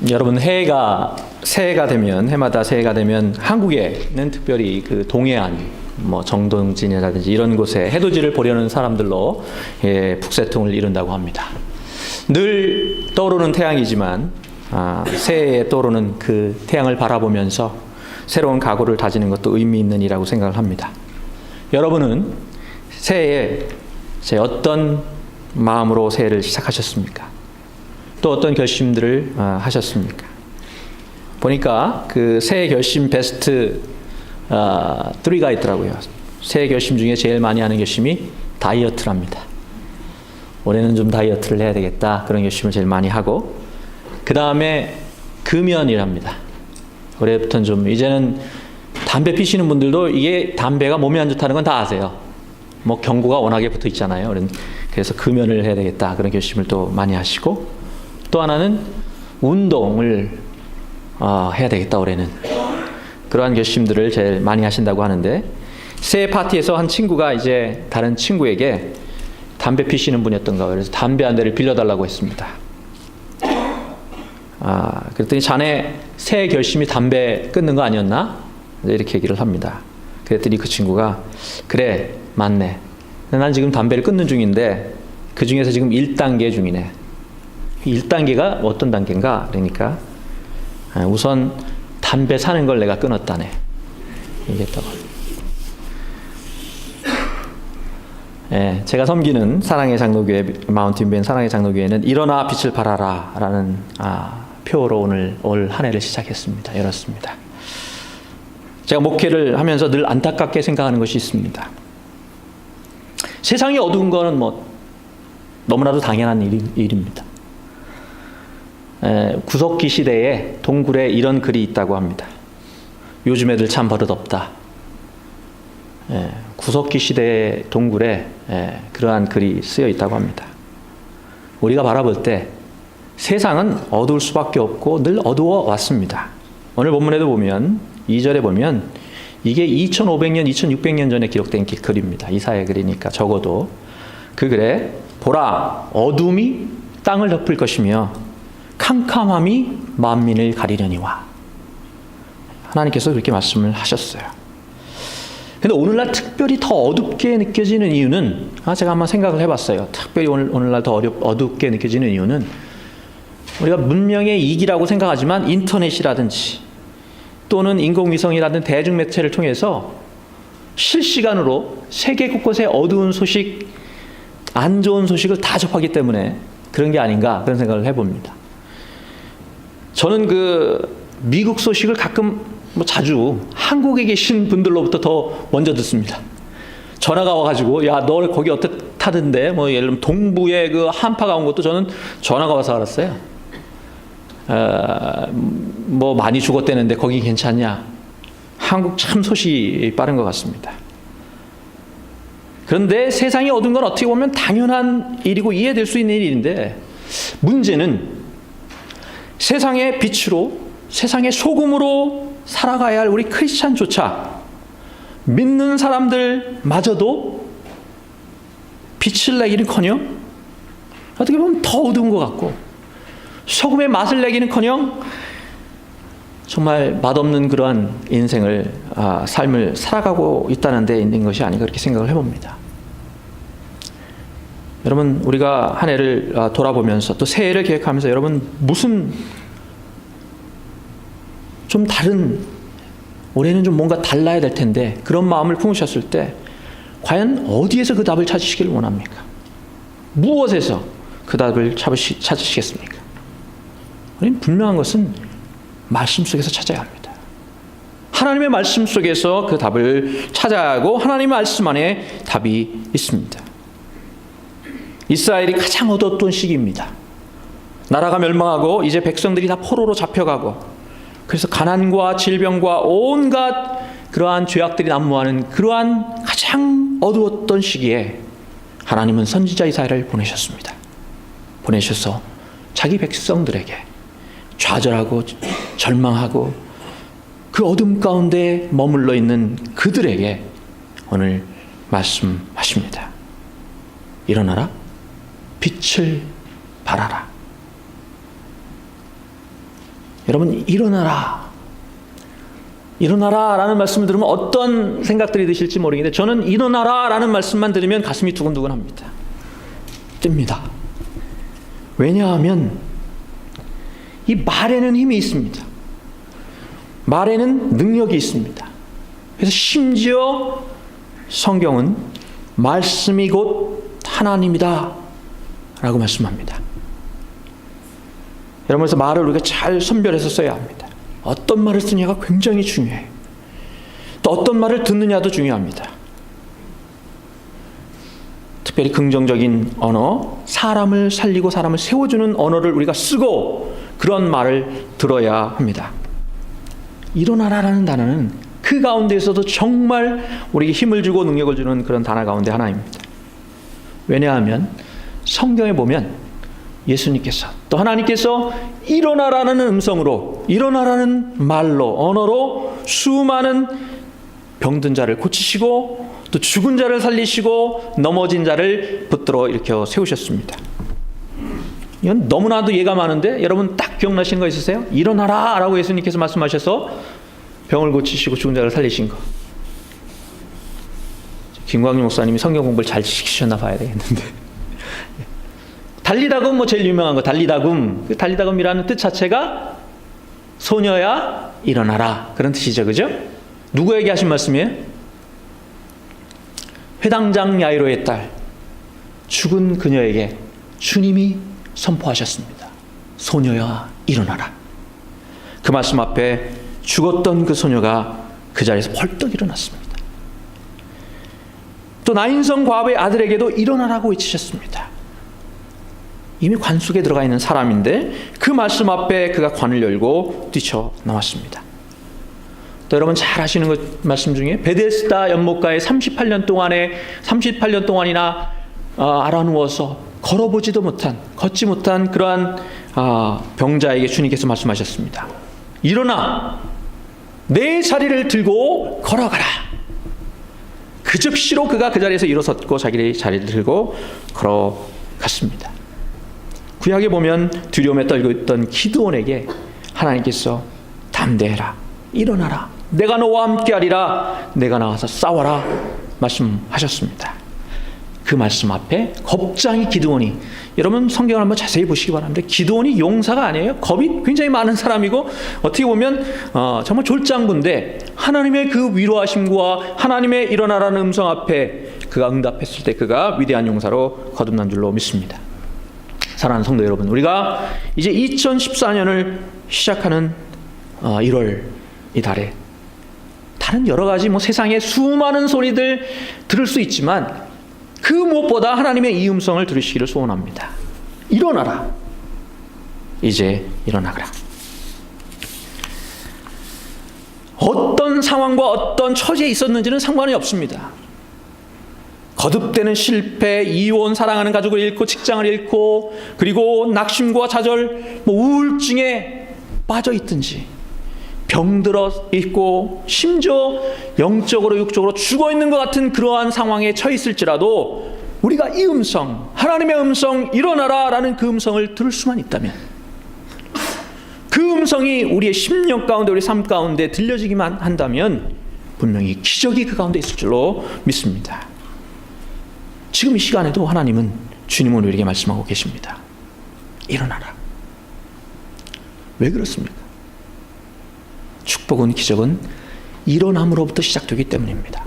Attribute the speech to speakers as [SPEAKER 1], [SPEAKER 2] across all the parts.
[SPEAKER 1] 여러분, 새해가 되면, 해마다 새해가 되면 한국에는 특별히 그 동해안, 정동진이라든지 이런 곳에 해돋이를 보려는 사람들로 북새통을 이룬다고 합니다. 늘 떠오르는 태양이지만 새해에 떠오르는 그 태양을 바라보면서 새로운 각오를 다지는 것도 의미 있는 일이라고 생각을 합니다. 여러분은 새해에 어떤 마음으로 새해를 시작하셨습니까? 또 어떤 결심들을 하셨습니까? 보니까 그 새해 결심 베스트 3가 있더라고요. 새해 결심 중에 제일 많이 하는 결심이 다이어트랍니다. 올해는 좀 다이어트를 해야 되겠다, 그런 결심을 제일 많이 하고, 그 다음에 금연이랍니다. 올해부터는 좀, 이제는 담배 피시는 분들도 이게 담배가 몸에 안 좋다는 건 다 아세요. 경고가 워낙에 붙어 있잖아요. 그래서 금연을 해야 되겠다, 그런 결심을 또 많이 하시고, 또 하나는 운동을 해야 되겠다, 올해는. 그러한 결심들을 제일 많이 하신다고 하는데, 새해 파티에서 한 친구가 이제 다른 친구에게 담배 피시는 분이었던가, 그래서 담배 한 대를 빌려달라고 했습니다. 그랬더니 자네 새해 결심이 담배 끊는 거 아니었나? 이렇게 얘기를 합니다. 그랬더니 그 친구가, 그래, 맞네. 난 지금 담배를 끊는 중인데 그 중에서 지금 1단계 중이네. 1단계가 어떤 단계인가? 그러니까 우선 담배 사는 걸 내가 끊었다네, 얘기했다고. 제가 섬기는 사랑의 장로교회, 마운틴뷰 사랑의 장로교회는 일어나 빛을 발하라 라는 표로 올 한 해를 시작했습니다. 열었습니다. 제가 목회를 하면서 늘 안타깝게 생각하는 것이 있습니다. 세상이 어두운 거는 너무나도 당연한 일입니다. 구석기 시대에 동굴에 이런 글이 있다고 합니다. 요즘 애들 참 버릇없다. 구석기 시대의 동굴에 그러한 글이 쓰여 있다고 합니다. 우리가 바라볼 때 세상은 어두울 수밖에 없고 늘 어두워 왔습니다. 오늘 본문에도 보면 2절에 보면 이게 2500년, 2600년 전에 기록된 글입니다. 이사야 글이니까 적어도 그 글에 보라, 어둠이 땅을 덮을 것이며 캄캄함이 만민을 가리려니와, 하나님께서 그렇게 말씀을 하셨어요. 근데 오늘날 특별히 더 어둡게 느껴지는 이유는, 제가 한번 생각을 해봤어요. 특별히 오늘날 더 어둡게 느껴지는 이유는, 우리가 문명의 이기라고 생각하지만 인터넷이라든지 또는 인공위성이라든 대중매체를 통해서 실시간으로 세계 곳곳의 어두운 소식, 안 좋은 소식을 다 접하기 때문에 그런 게 아닌가, 그런 생각을 해봅니다. 저는 미국 소식을 가끔 자주 한국에 계신 분들로부터 더 먼저 듣습니다. 전화가 와가지고, 야, 너 거기 어떻다던데? 예를 들면 동부에 그 한파가 온 것도 저는 전화가 와서 알았어요. 많이 죽었다는데 거기 괜찮냐? 한국 참 소식이 빠른 것 같습니다. 그런데 세상이 어두운 건 어떻게 보면 당연한 일이고 이해될 수 있는 일인데, 문제는 세상의 빛으로, 세상의 소금으로 살아가야 할 우리 크리스찬조차, 믿는 사람들마저도 빛을 내기는커녕 어떻게 보면 더 어두운 것 같고, 소금의 맛을 내기는커녕 정말 맛없는 그러한 인생을, 삶을 살아가고 있다는 데 있는 것이 아닌가, 그렇게 생각을 해봅니다. 여러분, 우리가 한 해를 돌아보면서 또 새해를 계획하면서 여러분, 무슨 좀 다른, 올해는 좀 뭔가 달라야 될 텐데, 그런 마음을 품으셨을 때 과연 어디에서 그 답을 찾으시기를 원합니까? 무엇에서 그 답을 찾으시겠습니까? 우리는 분명한 것은 말씀 속에서 찾아야 합니다. 하나님의 말씀 속에서 그 답을 찾아야 하고, 하나님의 말씀 안에 답이 있습니다. 이스라엘이 가장 어두웠던 시기입니다. 나라가 멸망하고 이제 백성들이 다 포로로 잡혀가고, 그래서 가난과 질병과 온갖 그러한 죄악들이 난무하는 그러한 가장 어두웠던 시기에 하나님은 선지자 이사야를 보내셨습니다. 보내셔서 자기 백성들에게 좌절하고 절망하고 그 어둠 가운데 머물러 있는 그들에게 오늘 말씀하십니다. 일어나라, 빛을 발하라. 여러분, 일어나라. 일어나라 라는 말씀을 들으면 어떤 생각들이 드실지 모르겠는데, 저는 일어나라 라는 말씀만 들으면 가슴이 두근두근 합니다. 뜹니다. 왜냐하면 이 말에는 힘이 있습니다. 말에는 능력이 있습니다. 그래서 심지어 성경은 말씀이 곧 하나님이다 라고 말씀합니다. 여러분, 그래서 말을 우리가 잘 선별해서 써야 합니다. 어떤 말을 쓰느냐가 굉장히 중요해요. 또 어떤 말을 듣느냐도 중요합니다. 특별히 긍정적인 언어, 사람을 살리고 사람을 세워주는 언어를 우리가 쓰고 그런 말을 들어야 합니다. 일어나라라는 단어는 그 가운데에서도 정말 우리에게 힘을 주고 능력을 주는 그런 단어 가운데 하나입니다. 왜냐하면 성경에 보면 예수님께서 또 하나님께서 일어나라는 음성으로, 일어나라는 말로, 언어로 수많은 병든 자를 고치시고 또 죽은 자를 살리시고 넘어진 자를 붙들어 일으켜 세우셨습니다. 이건 너무나도 예가 많은데 여러분 딱 기억나시는 거 있으세요? 일어나라 라고 예수님께서 말씀하셔서 병을 고치시고 죽은 자를 살리신 거. 김광일 목사님이 성경 공부를 잘 시키셨나 봐야 되겠는데. 달리다금 뭐 제일 유명한 거 달리다금. 그 달리다금이라는 뜻 자체가 소녀야 일어나라 그런 뜻이죠, 그죠? 누구에게 하신 말씀이에요? 회당장 야이로의 딸 죽은 그녀에게 주님이 선포하셨습니다. 소녀야 일어나라. 그 말씀 앞에 죽었던 그 소녀가 그 자리에서 벌떡 일어났습니다. 또 나인성 과부의 아들에게도 일어나라고 외치셨습니다. 이미 관 속에 들어가 있는 사람인데 그 말씀 앞에 그가 관을 열고 뛰쳐나왔습니다. 또 여러분 잘 아시는 것 말씀 중에 베데스다 연못가에 38년 동안이나 알아누워서 걸어보지도 못한, 걷지 못한 그러한 병자에게 주님께서 말씀하셨습니다. 일어나 내 자리를 들고 걸어가라. 그 즉시로 그가 그 자리에서 일어섰고 자기의 자리를 들고 걸어갔습니다. 구약에 보면 두려움에 떨고 있던 기드온에게 하나님께서 담대해라, 일어나라, 내가 너와 함께하리라, 내가 나와서 싸워라 말씀하셨습니다. 그 말씀 앞에 겁장이 기드온이, 여러분 성경을 한번 자세히 보시기 바랍니다. 기드온이 용사가 아니에요. 겁이 굉장히 많은 사람이고 어떻게 보면 정말 졸장군데 하나님의 그 위로하심과 하나님의 일어나라는 음성 앞에 그가 응답했을 때 그가 위대한 용사로 거듭난 줄로 믿습니다. 사랑하는 성도 여러분, 우리가 이제 2014년을 시작하는 1월 이 달에 다른 여러 가지 세상의 수많은 소리들 들을 수 있지만 그 무엇보다 하나님의 이 음성을 들으시기를 소원합니다. 일어나라. 이제 일어나라. 어떤 상황과 어떤 처지에 있었는지는 상관이 없습니다. 거듭되는 실패, 이혼, 사랑하는 가족을 잃고 직장을 잃고 그리고 낙심과 좌절, 우울증에 빠져 있든지 병들어 있고 심지어 영적으로 육적으로 죽어 있는 것 같은 그러한 상황에 처해 있을지라도 우리가 이 음성, 하나님의 음성, 일어나라 라는 그 음성을 들을 수만 있다면, 그 음성이 우리의 심령 가운데, 우리 삶 가운데 들려지기만 한다면 분명히 기적이 그 가운데 있을 줄로 믿습니다. 지금 이 시간에도 하나님은, 주님은 우리에게 말씀하고 계십니다. 일어나라. 왜 그렇습니까? 축복은, 기적은 일어남으로부터 시작되기 때문입니다.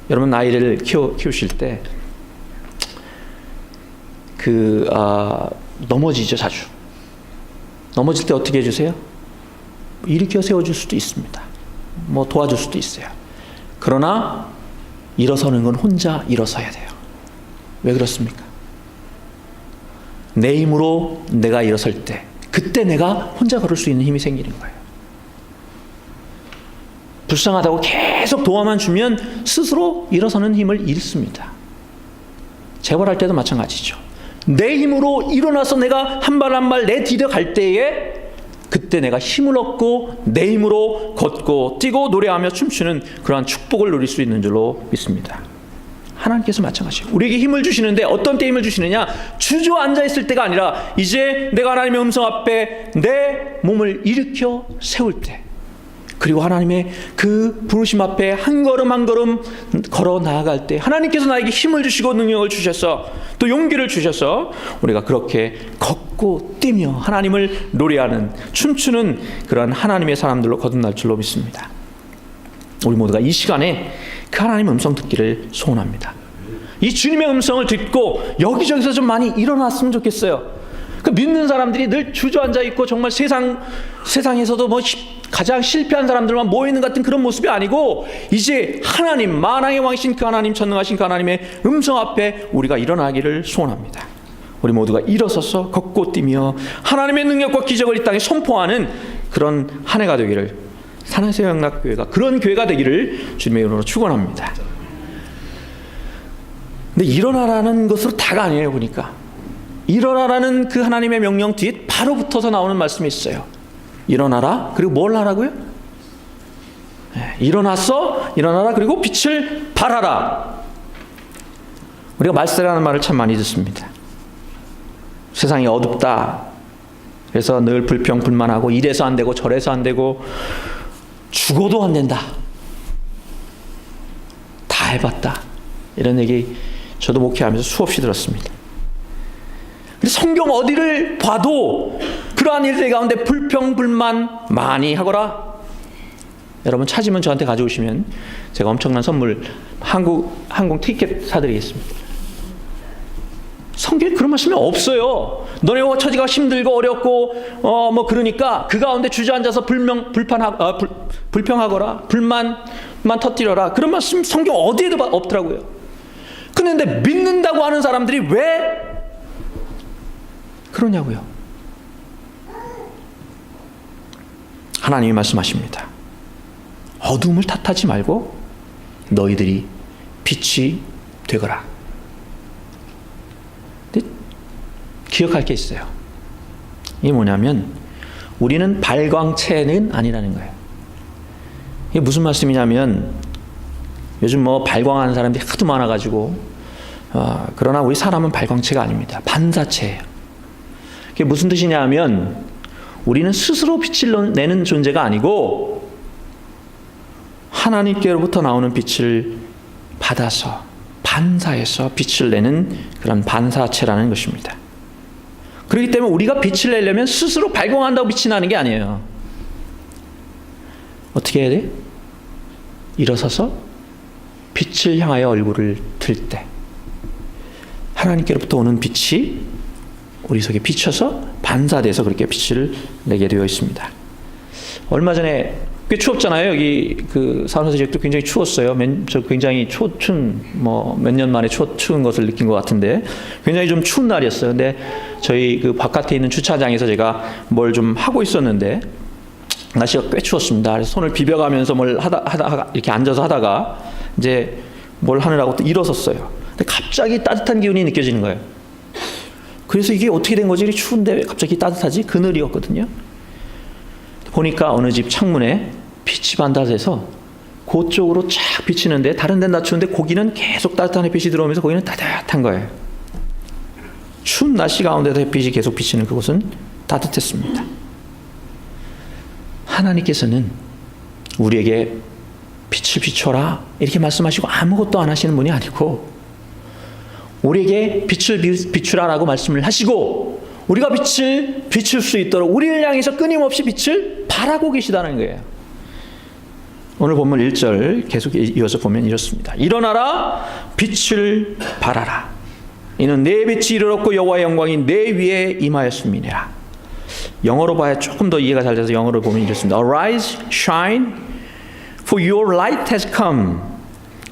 [SPEAKER 1] 여러분 아이를 키우실 때 넘어지죠. 자주 넘어질 때 어떻게 해주세요? 일으켜 세워줄 수도 있습니다. 도와줄 수도 있어요. 그러나 일어서는 건 혼자 일어서야 돼요. 왜 그렇습니까? 내 힘으로 내가 일어설 때 그때 내가 혼자 걸을 수 있는 힘이 생기는 거예요. 불쌍하다고 계속 도와만 주면 스스로 일어서는 힘을 잃습니다. 재벌할 때도 마찬가지죠. 내 힘으로 일어나서 내가 한 발 한 발 내디뎌갈 때에 그때 내가 힘을 얻고 내 힘으로 걷고 뛰고 노래하며 춤추는 그러한 축복을 누릴 수 있는 줄로 믿습니다. 하나님께서 마찬가지예요. 우리에게 힘을 주시는데 어떤 때 힘을 주시느냐? 주저앉아 있을 때가 아니라 이제 내가 하나님의 음성 앞에 내 몸을 일으켜 세울 때, 그리고 하나님의 그 부르심 앞에 한 걸음 한 걸음 걸어 나아갈 때 하나님께서 나에게 힘을 주시고 능력을 주셔서 또 용기를 주셔서 우리가 그렇게 걷고 뛰며 하나님을 노래하는, 춤추는 그런 하나님의 사람들로 거듭날 줄로 믿습니다. 우리 모두가 이 시간에 그 하나님의 음성 듣기를 소원합니다. 이 주님의 음성을 듣고 여기저기서 좀 많이 일어났으면 좋겠어요. 그 믿는 사람들이 늘 주저앉아 있고 정말 세상에서도 뭐 가장 실패한 사람들만 모여있는 같은 그런 모습이 아니고, 이제 하나님, 만왕의 왕이신 그 하나님, 전능하신 그 하나님의 음성 앞에 우리가 일어나기를 소원합니다. 우리 모두가 일어서서 걷고 뛰며 하나님의 능력과 기적을 이 땅에 선포하는 그런 한 해가 되기를, 산하세영락교회가 그런 교회가 되기를 주님의 이름으로 축원합니다. 근데 일어나라는 것으로 다가 아니에요. 보니까 일어나라는 그 하나님의 명령 뒤에 바로 붙어서 나오는 말씀이 있어요. 일어나라, 그리고 뭘 하라고요? 일어나라, 그리고 빛을 발하라. 우리가 말세라는 말을 참 많이 듣습니다. 세상이 어둡다, 그래서 늘 불평불만하고 이래서 안 되고 저래서 안 되고 죽어도 안 된다, 다 해봤다, 이런 얘기 저도 목회하면서 수없이 들었습니다. 성경 어디를 봐도 그러한 일들 가운데 불평불만 많이 하거라. 여러분 찾으면 저한테 가져오시면 제가 엄청난 선물, 항공 티켓 사드리겠습니다. 성경에 그런 말씀이 없어요. 너네 처지가 힘들고 어렵고 뭐 그러니까 그 가운데 주저앉아서 불평하거라, 불만만 터뜨려라, 그런 말씀 성경 어디에도 없더라고요. 그런데 믿는다고 하는 사람들이 왜 그러냐고요. 하나님이 말씀하십니다. 어둠을 탓하지 말고 너희들이 빛이 되거라. 근데 기억할 게 있어요. 이게 뭐냐면 우리는 발광체는 아니라는 거예요. 이게 무슨 말씀이냐면 요즘 뭐 발광하는 사람들이 하도 많아가지고 그러나 우리 사람은 발광체가 아닙니다. 반사체예요. 그게 무슨 뜻이냐 하면 우리는 스스로 빛을 내는 존재가 아니고 하나님께로부터 나오는 빛을 받아서 반사해서 빛을 내는 그런 반사체라는 것입니다. 그렇기 때문에 우리가 빛을 내려면 스스로 발광한다고 빛이 나는 게 아니에요. 어떻게 해야 돼? 일어서서 빛을 향하여 얼굴을 들 때 하나님께로부터 오는 빛이 우리 속에 비춰서 반사돼서 그렇게 빛을 내게 되어 있습니다. 얼마 전에 꽤 추웠잖아요. 여기 그 산호세 지역도 굉장히 추웠어요. 저 굉장히 몇 년 만에 추운 것을 느낀 것 같은데 굉장히 좀 추운 날이었어요. 근데 저희 그 바깥에 있는 주차장에서 제가 뭘 좀 하고 있었는데 날씨가 꽤 추웠습니다. 그래서 손을 비벼가면서 뭘 하다 이렇게 앉아서 하다가 이제 뭘 하느라고 또 일어섰어요. 근데 갑자기 따뜻한 기운이 느껴지는 거예요. 그래서 이게 어떻게 된 거지? 추운데 왜 갑자기 따뜻하지? 그늘이었거든요. 보니까 어느 집 창문에 빛이 반사돼서 그쪽으로 쫙 비치는데 다른 데는 낮추는데 거기는 계속 따뜻한 햇빛이 들어오면서 거기는 따뜻한 거예요. 추운 날씨 가운데도 햇빛이 계속 비치는 그곳은 따뜻했습니다. 하나님께서는 우리에게 빛을 비춰라 이렇게 말씀하시고 아무것도 안 하시는 분이 아니고 우리에게 빛을 비추라라고 말씀을 하시고 우리가 빛을 비출 수 있도록 우리를 향해서 끊임없이 빛을 발하고 계시다는 거예요. 오늘 본문 1절 계속 이어서 보면 이렇습니다. 일어나라, 빛을 발하라. 이는 내 빛이 이르렀고 여호와의 영광이 내 위에 임하였음이니라. 영어로 봐야 조금 더 이해가 잘 돼서 영어로 보면 이렇습니다. Arise, shine, for your light has come,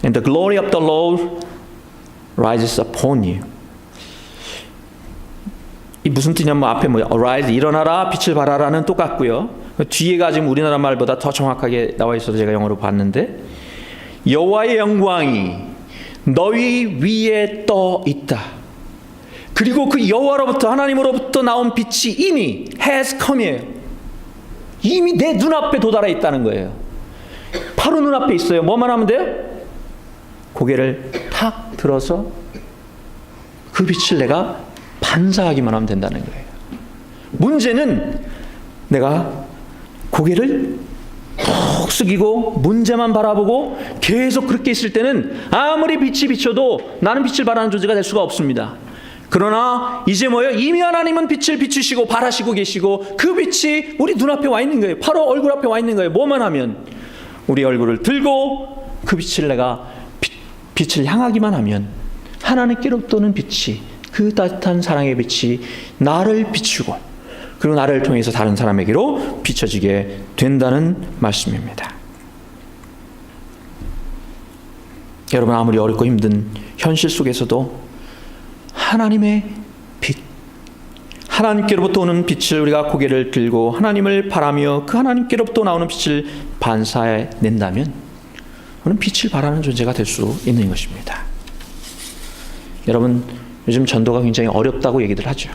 [SPEAKER 1] and the glory of the Lord rises upon you. 이 무슨 뜻이냐면 앞에 뭐야? Arise, 일어나라, 빛을 발하라는 똑같고요. 뒤에가 지금 우리나라 말보다 더 정확하게 나와 있어서 제가 영어로 봤는데 여호와의 영광이 너희 위에 떠 있다. 그리고 그 여호와로부터 하나님으로부터 나온 빛이 이미 has come이에요. 이미 내 눈앞에 도달해 있다는 거예요. 바로 눈앞에 있어요. 뭐만 하면 돼요? 고개를 탁 들어서 그 빛을 내가 반사하기만 하면 된다는 거예요. 문제는 내가 고개를 푹 숙이고 문제만 바라보고 계속 그렇게 있을 때는 아무리 빛이 비춰도 나는 빛을 발하는 존재가 될 수가 없습니다. 그러나 이제 뭐예요? 이미 하나님은 빛을 비추시고 발하시고 계시고 그 빛이 우리 눈앞에 와 있는 거예요. 바로 얼굴 앞에 와 있는 거예요. 뭐만 하면 우리 얼굴을 들고 그 빛을 내가 빛을 향하기만 하면 하나님께로부터 오는 빛이, 그 따뜻한 사랑의 빛이 나를 비추고 그리고 나를 통해서 다른 사람에게로 비춰지게 된다는 말씀입니다. 여러분, 아무리 어렵고 힘든 현실 속에서도 하나님의 빛, 하나님께로부터 오는 빛을 우리가 고개를 들고 하나님을 바라며 그 하나님께로부터 나오는 빛을 반사해낸다면 우리는 빛을 발하는 존재가 될 수 있는 것입니다. 여러분, 요즘 전도가 굉장히 어렵다고 얘기들 하죠.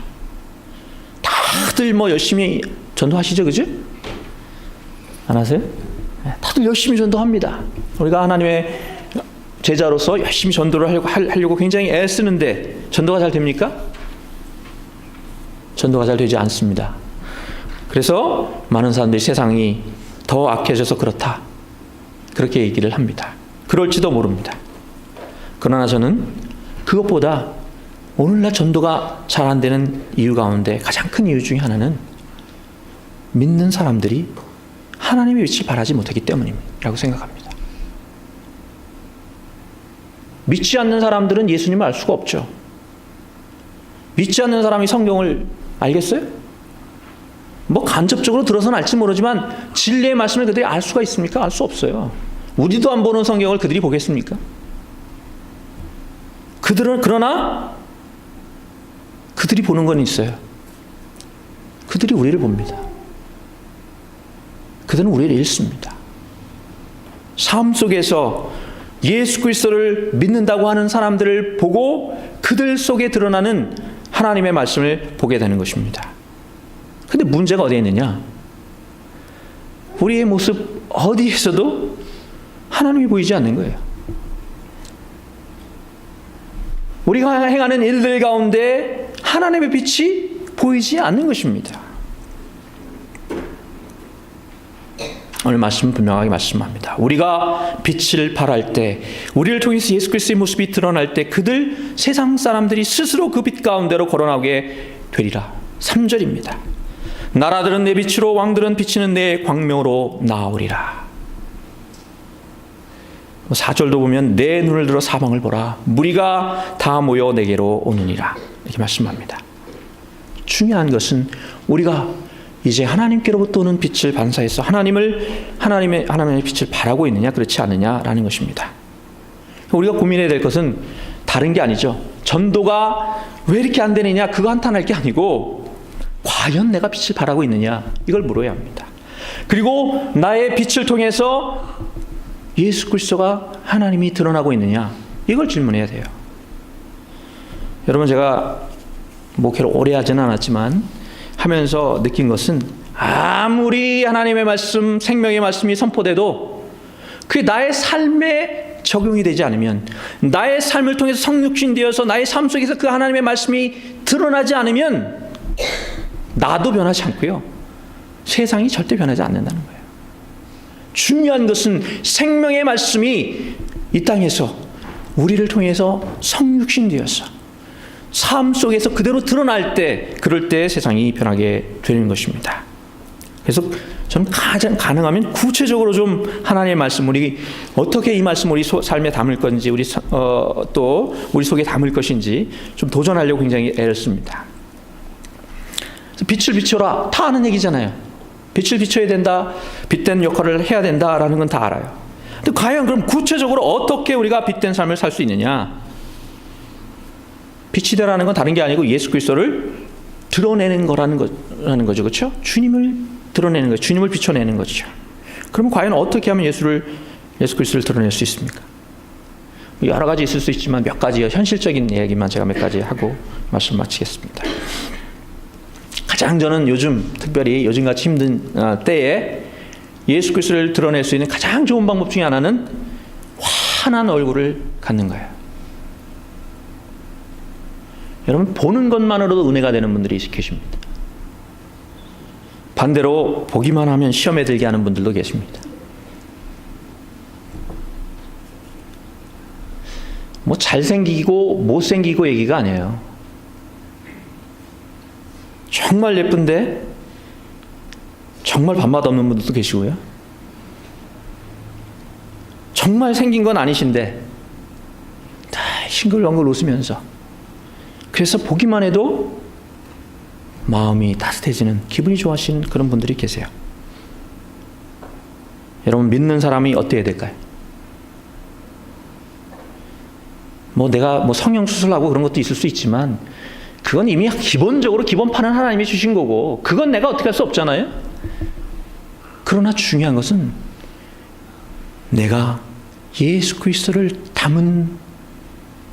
[SPEAKER 1] 다들 뭐 열심히 전도하시죠, 그죠? 안 하세요? 다들 열심히 전도합니다. 우리가 하나님의 제자로서 열심히 전도를 하려고 굉장히 애쓰는데 전도가 잘 됩니까? 전도가 잘 되지 않습니다. 그래서 많은 사람들이 세상이 더 악해져서 그렇다, 그렇게 얘기를 합니다. 그럴지도 모릅니다. 그러나 저는 그것보다 오늘날 전도가 잘 안 되는 이유 가운데 가장 큰 이유 중에 하나는 믿는 사람들이 하나님의 빛을 발하지 못하기 때문이라고 생각합니다. 믿지 않는 사람들은 예수님을 알 수가 없죠. 믿지 않는 사람이 성경을 알겠어요? 뭐 간접적으로 들어서는 알지 모르지만 진리의 말씀을 그들이 알 수가 있습니까? 알 수 없어요. 우리도 안 보는 성경을 그들이 보겠습니까? 그러나 그들이 보는 건 있어요. 그들이 우리를 봅니다. 그들은 우리를 읽습니다. 삶 속에서 예수 그리스도를 믿는다고 하는 사람들을 보고 그들 속에 드러나는 하나님의 말씀을 보게 되는 것입니다. 근데 문제가 어디에 있느냐? 우리의 모습 어디에서도 하나님이 보이지 않는 거예요. 우리가 행하는 일들 가운데 하나님의 빛이 보이지 않는 것입니다. 오늘 말씀은 분명하게 말씀합니다. 우리가 빛을 발할 때, 우리를 통해서 예수 그리스도의 모습이 드러날 때 그들, 세상 사람들이 스스로 그 빛 가운데로 걸어나오게 되리라. 3절입니다. 나라들은 내 빛으로, 왕들은 비치는 내 광명으로 나오리라. 4절도 보면 내 눈을 들어 사방을 보라. 무리가 다 모여 내게로 오느니라. 이렇게 말씀합니다. 중요한 것은 우리가 이제 하나님께로부터 오는 빛을 반사해서 하나님의 빛을 발하고 있느냐 그렇지 않느냐라는 것입니다. 우리가 고민해야 될 것은 다른 게 아니죠. 전도가 왜 이렇게 안 되느냐 그거 한탄할 게 아니고 과연 내가 빛을 발하고 있느냐 이걸 물어야 합니다. 그리고 나의 빛을 통해서 예수 그리스도가 하나님이 드러나고 있느냐 이걸 질문해야 돼요. 여러분, 제가 목회를 오래 하지는 않았지만 하면서 느낀 것은 아무리 하나님의 말씀, 생명의 말씀이 선포돼도 그게 나의 삶에 적용이 되지 않으면, 나의 삶을 통해서 성육신되어서 나의 삶 속에서 그 하나님의 말씀이 드러나지 않으면 나도 변하지 않고요, 세상이 절대 변하지 않는다는 거예요. 중요한 것은 생명의 말씀이 이 땅에서 우리를 통해서 성육신되어서 삶 속에서 그대로 드러날 때, 그럴 때 세상이 변하게 되는 것입니다. 그래서 저는 가능하면 구체적으로 좀 하나님의 말씀, 우리 어떻게 이 말씀 우리 삶에 담을 건지, 또 우리 속에 담을 것인지 좀 도전하려고 굉장히 애를 씁니다. 빛을 비춰라 다 아는 얘기잖아요. 빛을 비춰야 된다, 빛된 역할을 해야 된다라는 건 다 알아요. 근데 과연 그럼 구체적으로 어떻게 우리가 빛된 삶을 살 수 있느냐? 빛이 되라는 건 다른 게 아니고 예수 그리스도를 드러내는 거라는 거죠. 그렇죠? 주님을 드러내는 거죠. 주님을 비춰내는 거죠. 그럼 과연 어떻게 하면 예수 그리스도를 드러낼 수 있습니까? 여러 가지 있을 수 있지만 몇 가지 현실적인 얘기만 제가 몇 가지 하고 말씀 마치겠습니다. 가장 저는 요즘, 특별히 요즘같이 힘든 때에 예수 그리스도를 드러낼 수 있는 가장 좋은 방법 중에 하나는 환한 얼굴을 갖는 거예요. 여러분, 보는 것만으로도 은혜가 되는 분들이 계십니다. 반대로 보기만 하면 시험에 들게 하는 분들도 계십니다. 뭐 잘생기고 못생기고 얘기가 아니에요. 정말 예쁜데 정말 밥맛 없는 분들도 계시고요. 정말 생긴 건 아니신데 다 싱글벙글 웃으면서, 그래서 보기만 해도 마음이 따뜻해지는, 기분이 좋아지는 그런 분들이 계세요. 여러분, 믿는 사람이 어때야 될까요? 뭐 내가 뭐 성형수술하고 그런 것도 있을 수 있지만 그건 이미 기본적으로 기본판은 하나님이 주신 거고 그건 내가 어떻게 할 수 없잖아요. 그러나 중요한 것은 내가 예수 그리스도를 담은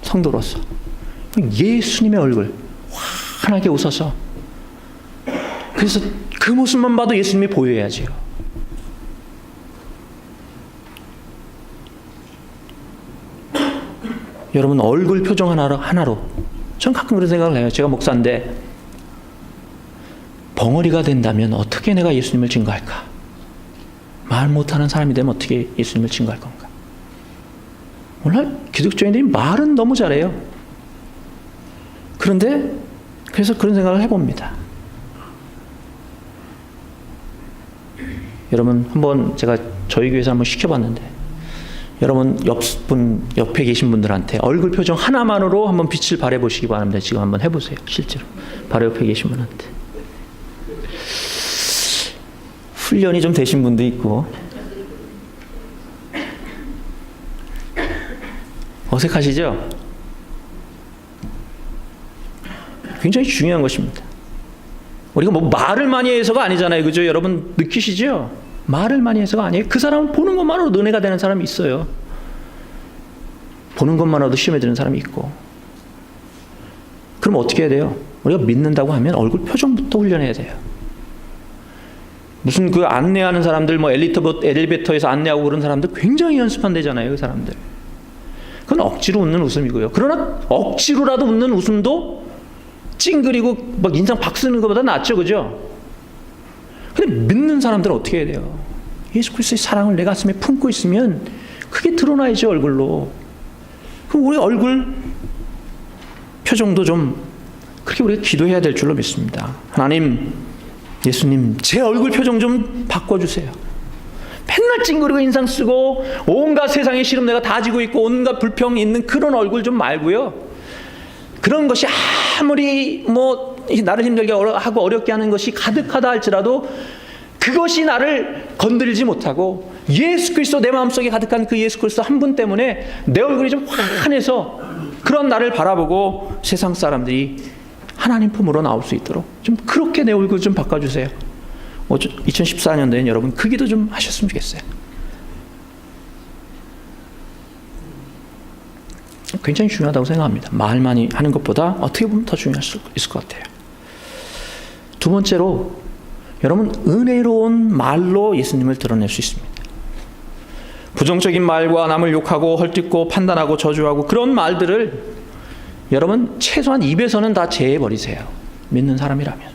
[SPEAKER 1] 성도로서 예수님의 얼굴 환하게 웃어서, 그래서 그 모습만 봐도 예수님이 보여야지요. 여러분, 얼굴 표정 하나로 전 가끔 그런 생각을 해요. 제가 목사인데 벙어리가 된다면 어떻게 내가 예수님을 증거할까? 말 못하는 사람이 되면 어떻게 예수님을 증거할 건가? 오늘 기독교인들이 말은 너무 잘해요. 그런데 그래서 그런 생각을 해봅니다. 여러분, 한번 제가 저희 교회에서 한번 시켜봤는데, 여러분 옆에 계신 분들한테 얼굴 표정 하나만으로 한번 빛을 발해 보시기 바랍니다. 지금 한번 해보세요. 실제로 바로 옆에 계신 분한테. 훈련이 좀 되신 분도 있고 어색하시죠? 굉장히 중요한 것입니다. 우리가 뭐 말을 많이 해서가 아니잖아요. 그죠? 여러분 느끼시죠? 말을 많이 해서가 아니에요. 그 사람은 보는 것만으로도 은혜가 되는 사람이 있어요. 보는 것만으로도 시험에 드는 사람이 있고. 그럼 어떻게 해야 돼요? 우리가 믿는다고 하면 얼굴 표정부터 훈련해야 돼요. 무슨 그 안내하는 사람들, 뭐 엘리베이터에서 안내하고 그런 사람들 굉장히 연습한대잖아요. 그 사람들. 그건 억지로 웃는 웃음이고요. 그러나 억지로라도 웃는 웃음도 찡그리고 막 인상 박 쓰는 것보다 낫죠. 그죠? 근데 믿는 사람들은 어떻게 해야 돼요? 예수 그리스도의 사랑을 내 가슴에 품고 있으면 그게 드러나야죠, 얼굴로. 그럼 우리 얼굴 표정도 좀 그렇게 우리가 기도해야 될 줄로 믿습니다. 하나님, 예수님, 제 얼굴 표정 좀 바꿔주세요. 맨날 찡그리고 인상 쓰고 온갖 세상의 시름 내가 다 지고 있고 온갖 불평이 있는 그런 얼굴 좀 말고요. 그런 것이 아무리 뭐 나를 힘들게 하고 어렵게 하는 것이 가득하다 할지라도 그것이 나를 건드리지 못하고 예수 그리스도, 내 마음속에 가득한 그 예수 그리스도 한 분 때문에 내 얼굴이 좀 환해서 그런 나를 바라보고 세상 사람들이 하나님 품으로 나올 수 있도록 좀 그렇게 내 얼굴 좀 바꿔주세요. 2014년도에는 여러분 그 기도 좀 하셨으면 좋겠어요. 굉장히 중요하다고 생각합니다. 말 많이 하는 것보다 어떻게 보면 더 중요할 수 있을 것 같아요. 두 번째로, 여러분 은혜로운 말로 예수님을 드러낼 수 있습니다. 부정적인 말과 남을 욕하고 헐뜯고 판단하고 저주하고 그런 말들을 여러분 최소한 입에서는 다 제해버리세요. 믿는 사람이라면.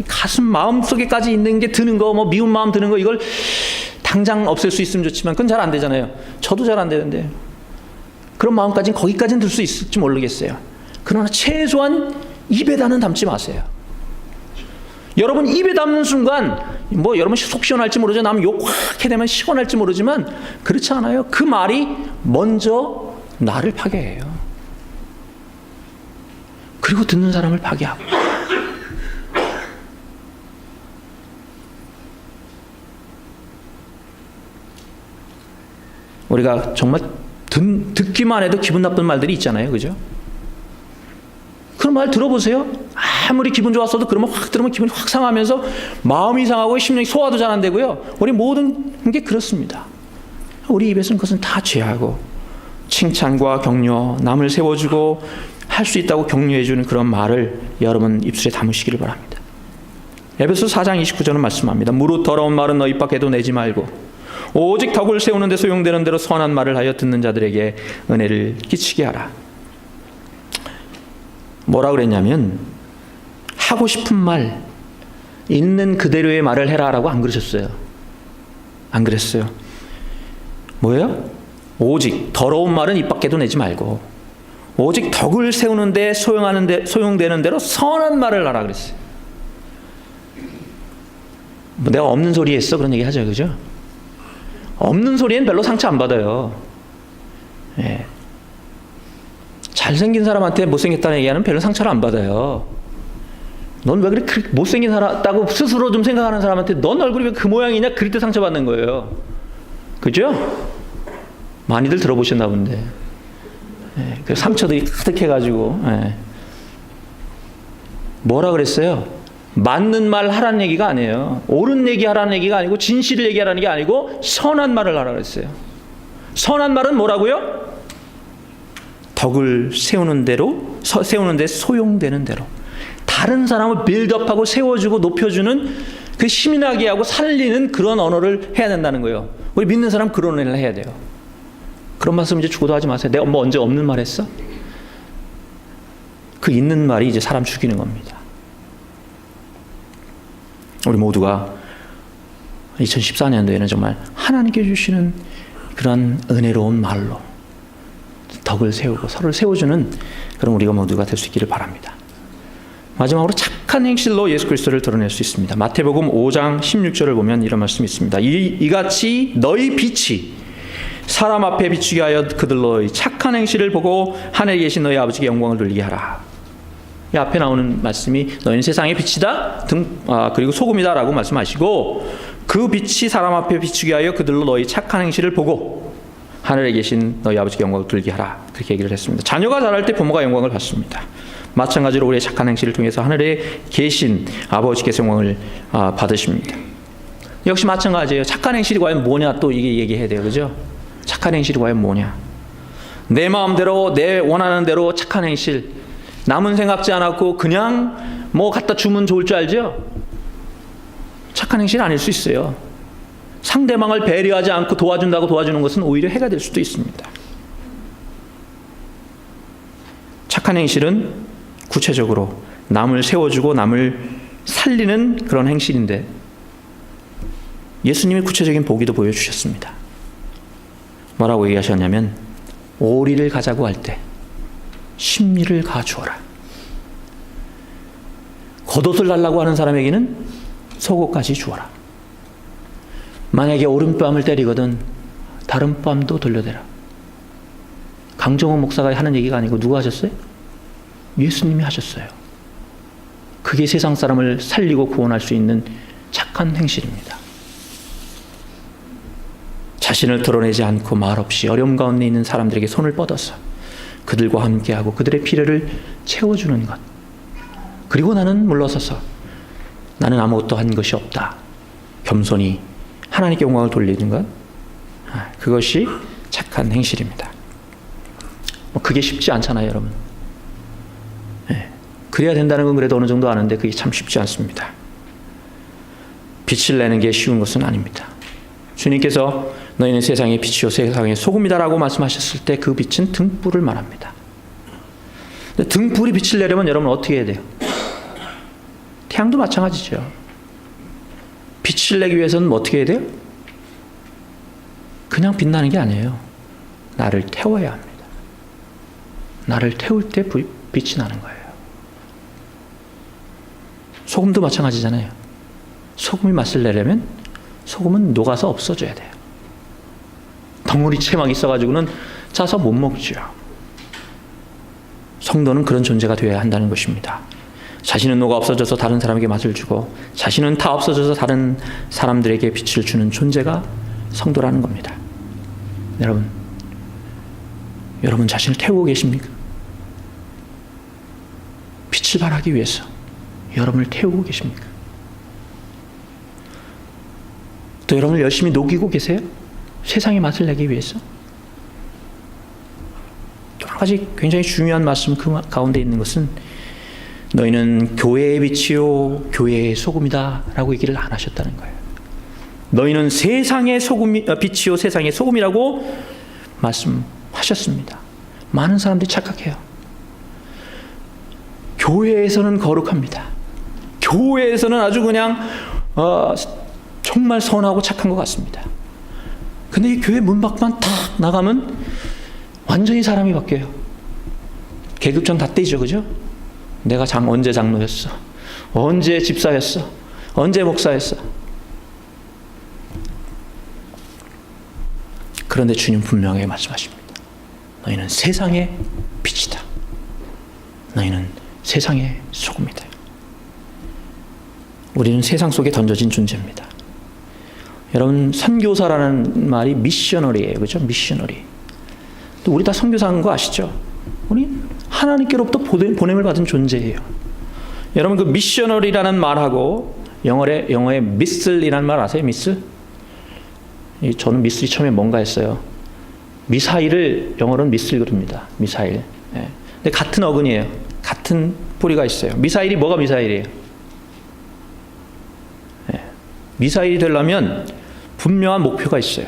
[SPEAKER 1] 가슴 마음속에까지 있는 게 드는 거, 뭐 미운 마음 드는 거, 이걸 당장 없앨 수 있으면 좋지만 그건 잘 안 되잖아요. 저도 잘 안 되는데 그런 마음까지는 거기까지는 들 수 있을지 모르겠어요. 그러나 최소한 입에다는 담지 마세요. 여러분 입에 담는 순간 뭐 여러분 속 시원할지 모르죠. 남 욕 확 해대면 시원할지 모르지만 그렇지 않아요. 그 말이 먼저 나를 파괴해요. 그리고 듣는 사람을 파괴하고. 우리가 정말 듣기만 해도 기분 나쁜 말들이 있잖아요. 그죠? 그런 말 들어보세요. 아무리 기분 좋았어도 그러면 확 들으면 기분이 확 상하면서 마음이 상하고 심령이 소화도 잘 안 되고요. 우리 모든 게 그렇습니다. 우리 입에서는 그것은 다 제하고 칭찬과 격려, 남을 세워주고 할 수 있다고 격려해주는 그런 말을 여러분 입술에 담으시기를 바랍니다. 에베소 4장 29절은 말씀합니다. 무릇 더러운 말은 너희 밖에도 내지 말고 오직 덕을 세우는 데 소용되는 대로 선한 말을 하여 듣는 자들에게 은혜를 끼치게 하라. 뭐라 그랬냐면 하고 싶은 말, 있는 그대로의 말을 해라라고 안 그러셨어요. 안 그랬어요. 뭐예요? 오직 더러운 말은 입 밖에도 내지 말고 오직 덕을 세우는데 소용되는 대로 선한 말을 하라 그랬어요. 뭐 내가 없는 소리 했어 그런 얘기 하죠, 그죠? 없는 소리엔 별로 상처 안 받아요. 예. 잘생긴 사람한테 못생겼다는 얘기하는 별로 상처를 안 받아요. 넌 왜 그렇게 못생긴 사람다고 스스로 좀 생각하는 사람한테 넌 얼굴이 왜 그 모양이냐 그럴 때 상처받는 거예요. 그죠? 많이들 들어보셨나 본데. 예, 그 상처도 가득해가지고. 예. 뭐라 그랬어요? 맞는 말 하라는 얘기가 아니에요. 옳은 얘기 하라는 얘기가 아니고 진실을 얘기하라는 게 아니고 선한 말을 하라 그랬어요. 선한 말은 뭐라고요? 덕을 세우는 데 소용되는 대로. 다른 사람을 빌드업하고 세워주고 높여주는 그 힘이 나게 하고 살리는 그런 언어를 해야 된다는 거예요. 우리 믿는 사람 그런 언어를 해야 돼요. 그런 말씀 이제 죽어도 하지 마세요. 내가 뭐 언제 없는 말 했어? 그 있는 말이 이제 사람 죽이는 겁니다. 우리 모두가 2014년도에는 정말 하나님께 주시는 그런 은혜로운 말로 덕을 세우고 서로를 세워주는 그런 우리가 모두가 될 수 있기를 바랍니다. 마지막으로 착한 행실로 예수 그리스도를 드러낼 수 있습니다. 마태복음 5장 16절을 보면 이런 말씀이 있습니다. 이같이 너희 빛이 사람 앞에 비추게 하여 그들로 착한 행실을 보고 하늘에 계신 너희 아버지께 영광을 돌리게 하라. 이 앞에 나오는 말씀이 너희는 세상의 빛이다 그리고 소금이다 라고 말씀하시고 그 빛이 사람 앞에 비추게 하여 그들로 너희 착한 행실을 보고 하늘에 계신 너희 아버지께 영광을 돌리게 하라. 그렇게 얘기를 했습니다. 자녀가 자랄 때 부모가 영광을 받습니다. 마찬가지로 우리의 착한 행실을 통해서 하늘에 계신 아버지께서 영광을 받으십니다. 역시 마찬가지예요. 착한 행실이 과연 뭐냐 또 이게 얘기해야 돼요. 그죠? 착한 행실이 과연 뭐냐. 내 마음대로 내 원하는 대로 착한 행실, 남은 생각지 않았고 그냥 뭐 갖다 주면 좋을 줄 알죠? 착한 행실은 아닐 수 있어요. 상대방을 배려하지 않고 도와준다고 도와주는 것은 오히려 해가 될 수도 있습니다. 착한 행실은 구체적으로 남을 세워주고 남을 살리는 그런 행실인데 예수님이 구체적인 보기도 보여주셨습니다. 뭐라고 얘기하셨냐면 오리를 가자고 할 때 신미를 가주어라. 겉옷을 달라고 하는 사람에게는 속옷까지 주어라. 만약에 오른뺨을 때리거든 다른 뺨도 돌려대라. 강정호 목사가 하는 얘기가 아니고 누가 하셨어요? 예수님이 하셨어요. 그게 세상 사람을 살리고 구원할 수 있는 착한 행실입니다. 자신을 드러내지 않고 말없이 어려움 가운데 있는 사람들에게 손을 뻗어서 그들과 함께하고 그들의 필요를 채워주는 것. 그리고 나는 물러서서 나는 아무것도 한 것이 없다. 겸손히 하나님께 영광을 돌리는 것. 그것이 착한 행실입니다. 그게 쉽지 않잖아요, 여러분. 그래야 된다는 건 그래도 어느 정도 아는데 그게 참 쉽지 않습니다. 빛을 내는 게 쉬운 것은 아닙니다. 주님께서 너희는 세상의 빛이요 세상의 소금이다라고 말씀하셨을 때 그 빛은 등불을 말합니다. 근데 등불이 빛을 내려면 여러분 어떻게 해야 돼요? 태양도 마찬가지죠. 빛을 내기 위해서는 어떻게 해야 돼요? 그냥 빛나는 게 아니에요. 나를 태워야 합니다. 나를 태울 때 빛이 나는 거예요. 소금도 마찬가지잖아요. 소금이 맛을 내려면 소금은 녹아서 없어져야 돼요. 덩어리채 막 있어가지고는 짜서 못 먹죠. 성도는 그런 존재가 되어야 한다는 것입니다. 자신은 녹아 없어져서 다른 사람에게 맛을 주고 자신은 다 없어져서 다른 사람들에게 빛을 주는 존재가 성도라는 겁니다. 여러분 자신을 태우고 계십니까? 빛을 발하기 위해서 여러분을 태우고 계십니까? 또 여러분을 열심히 녹이고 계세요? 세상의 맛을 내기 위해서? 또 한 가지 굉장히 중요한 말씀 그 가운데 있는 것은 너희는 교회의 빛이요 교회의 소금이다 라고 얘기를 안 하셨다는 거예요. 너희는 세상의 빛이요 세상의 소금이라고 말씀하셨습니다. 많은 사람들이 착각해요. 교회에서는 거룩합니다. 교회에서는 아주 그냥 정말 선하고 착한 것 같습니다. 근데 이 교회 문 밖만 탁 나가면 완전히 사람이 바뀌어요. 계급장 다 떼죠, 그죠? 내가 언제 장로였어? 언제 집사였어? 언제 목사였어? 그런데 주님 분명하게 말씀하십니다. 너희는 세상의 빛이다. 너희는 세상의 소금이다. 우리는 세상 속에 던져진 존재입니다. 여러분, 선교사라는 말이 미셔너리예요. 그죠? 미셔너리. 또 우리 다 선교사인 거 아시죠? 우리 하나님께로부터 보냄을 받은 존재예요. 여러분, 그 미셔너리라는 말하고 영어의 미슬이라는 말 아세요? 미슬? 저는 미슬이 처음에 뭔가 했어요. 미사일을 영어로는 미슬 그럽니다. 미사일. 네. 근데 같은 어근이에요. 같은 뿌리가 있어요. 미사일이 뭐가 미사일이에요? 네. 미사일이 되려면 분명한 목표가 있어요.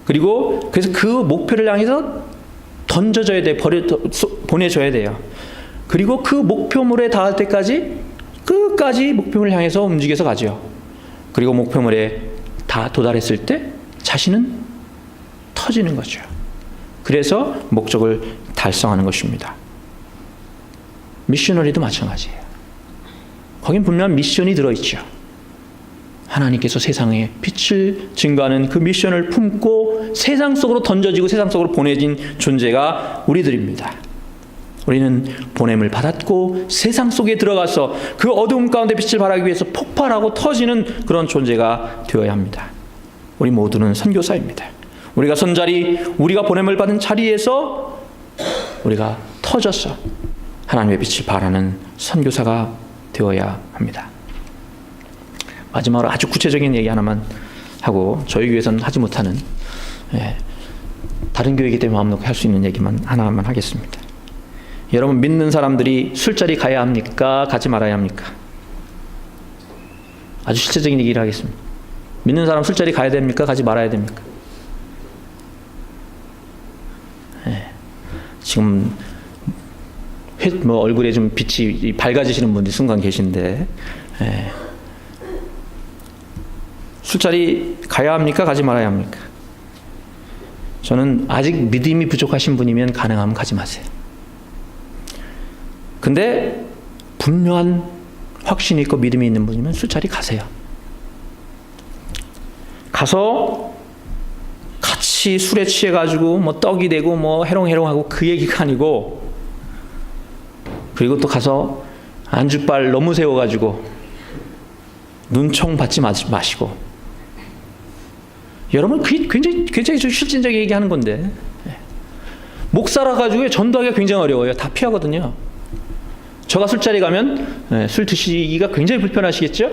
[SPEAKER 1] 그리고 그래서 그 목표를 향해서 던져줘야 돼요. 보내줘야 돼요. 그리고 그 목표물에 닿을 때까지 끝까지 목표물을 향해서 움직여서 가죠. 그리고 목표물에 다 도달했을 때 자신은 터지는 거죠. 그래서 목적을 달성하는 것입니다. 미셔너리도 마찬가지예요. 거긴 분명한 미션이 들어있죠. 하나님께서 세상에 빛을 증거하는 그 미션을 품고 세상 속으로 던져지고 세상 속으로 보내진 존재가 우리들입니다. 우리는 보냄을 받았고 세상 속에 들어가서 그 어두움 가운데 빛을 발하기 위해서 폭발하고 터지는 그런 존재가 되어야 합니다. 우리 모두는 선교사입니다. 우리가 선자리, 우리가 보냄을 받은 자리에서 우리가 터져서 하나님의 빛을 발하는 선교사가 되어야 합니다. 마지막으로 아주 구체적인 얘기 하나만 하고 저희 교회에서는 하지 못하는 다른 교회이기 때문에 마음 놓고 할 수 있는 얘기만 하나만 하겠습니다. 여러분, 믿는 사람들이 술자리 가야 합니까? 가지 말아야 합니까? 아주 실제적인 얘기를 하겠습니다. 믿는 사람 술자리 가야 됩니까? 가지 말아야 됩니까? 지금 얼굴에 좀 빛이 밝아지시는 분들이 순간 계신데 술자리 가야 합니까? 가지 말아야 합니까? 저는 아직 믿음이 부족하신 분이면 가능하면 가지 마세요. 근데 분명한 확신이 있고 믿음이 있는 분이면 술자리 가세요. 가서 같이 술에 취해가지고 뭐 떡이 되고 뭐 해롱해롱하고 그 얘기가 아니고, 그리고 또 가서 안주빨 너무 세워가지고 눈총 받지 마시고. 여러분, 그게 굉장히 실질적인 얘기하는 건데, 목사라 가지고 전도하기가 굉장히 어려워요. 다 피하거든요. 저가 술자리 가면 술 드시기가 굉장히 불편하시겠죠?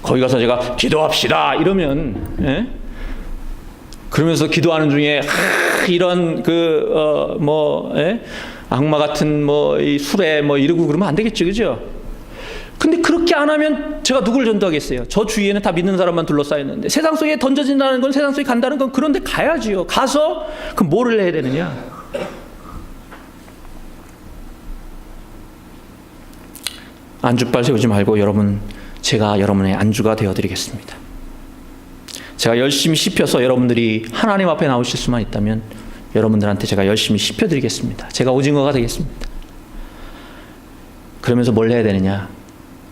[SPEAKER 1] 거기 가서 제가 기도합시다 이러면 그러면서 기도하는 중에 이런 악마 같은 이 술에 이러고 그러면 안 되겠죠, 그죠? 근데 그렇게 안 하면 제가 누굴 전도하겠어요? 저 주위에는 다 믿는 사람만 둘러싸였는데, 세상 속에 던져진다는 건, 세상 속에 간다는 건 그런데 가야지요. 가서 그럼 뭐를 해야 되느냐? 안주빨 세우지 말고 제가 여러분의 안주가 되어드리겠습니다. 제가 열심히 씹혀서 여러분들이 하나님 앞에 나오실 수만 있다면 여러분들한테 제가 열심히 씹혀드리겠습니다. 제가 오징어가 되겠습니다. 그러면서 뭘 해야 되느냐?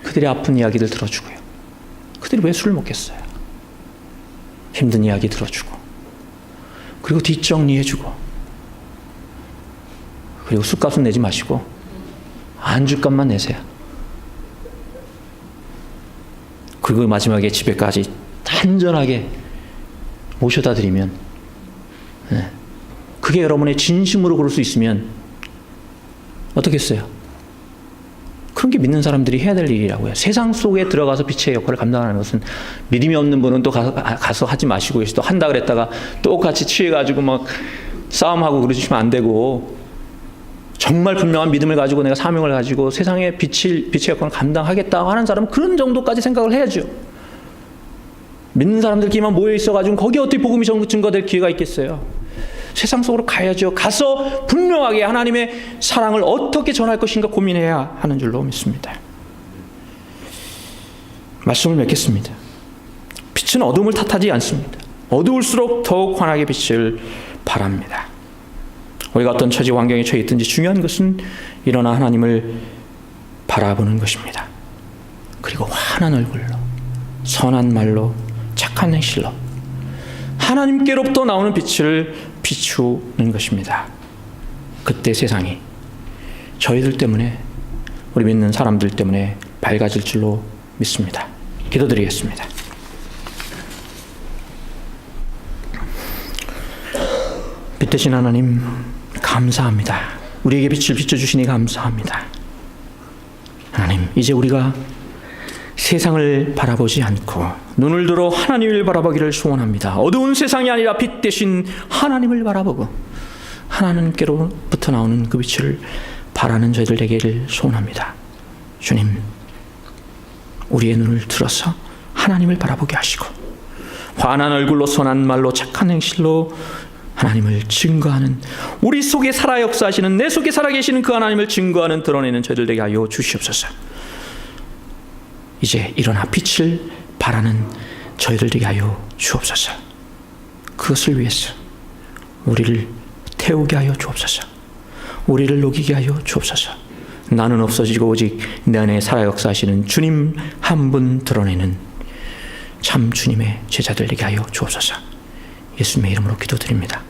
[SPEAKER 1] 그들의 아픈 이야기를 들어주고요. 그들이 왜 술을 먹겠어요? 힘든 이야기 들어주고, 그리고 뒷정리해주고, 그리고 술값은 내지 마시고 안주값만 내세요. 그리고 마지막에 집에까지 안전하게 모셔다 드리면, 그게 여러분의 진심으로 그럴 수 있으면 어떻겠어요? 그런 게 믿는 사람들이 해야 될 일이라고요. 세상 속에 들어가서 빛의 역할을 감당하는 것은, 믿음이 없는 분은 또 가서 하지 마시고, 또 한다 그랬다가 똑같이 취해가지고 싸움하고 그러시면 안 되고, 정말 분명한 믿음을 가지고 내가 사명을 가지고 세상에 빛의 역할을 감당하겠다고 하는 사람은 그런 정도까지 생각을 해야죠. 믿는 사람들끼리만 모여 있어가지고 거기에 어떻게 복음이 증거될 기회가 있겠어요? 세상 속으로 가야죠. 가서 분명하게 하나님의 사랑을 어떻게 전할 것인가 고민해야 하는 줄로 믿습니다. 말씀을 맺겠습니다. 빛은 어둠을 탓하지 않습니다. 어두울수록 더욱 환하게 빛을 바랍니다. 우리가 어떤 처지 환경에 처해 있든지 중요한 것은 일어나 하나님을 바라보는 것입니다. 그리고 환한 얼굴로, 선한 말로, 착한 행실로 하나님께로부터 나오는 빛을 비추는 것입니다. 그때 세상이 저희들 때문에, 우리 믿는 사람들 때문에 밝아질 줄로 믿습니다. 기도드리겠습니다. 빛 대신 하나님 감사합니다. 우리에게 빛을 비춰주시니 감사합니다. 하나님, 이제 우리가 세상을 바라보지 않고 눈을 들어 하나님을 바라보기를 소원합니다. 어두운 세상이 아니라 빛 대신 하나님을 바라보고 하나님께로부터 나오는 그 빛을 바라는 저희들 되기를 소원합니다. 주님, 우리의 눈을 들어서 하나님을 바라보게 하시고 환한 얼굴로, 선한 말로, 착한 행실로 하나님을 증거하는, 우리 속에 살아 역사하시는, 내 속에 살아계시는 그 하나님을 증거하는, 드러내는 저희들 되게 하여 주시옵소서. 이제 일어나 빛을 바라는 저희들 되게 하여 주옵소서. 그것을 위해서 우리를 태우게 하여 주옵소서. 우리를 녹이게 하여 주옵소서. 나는 없어지고 오직 내 안에 살아 역사하시는 주님 한 분 드러내는 참 주님의 제자들 되게 하여 주옵소서. 예수님의 이름으로 기도드립니다.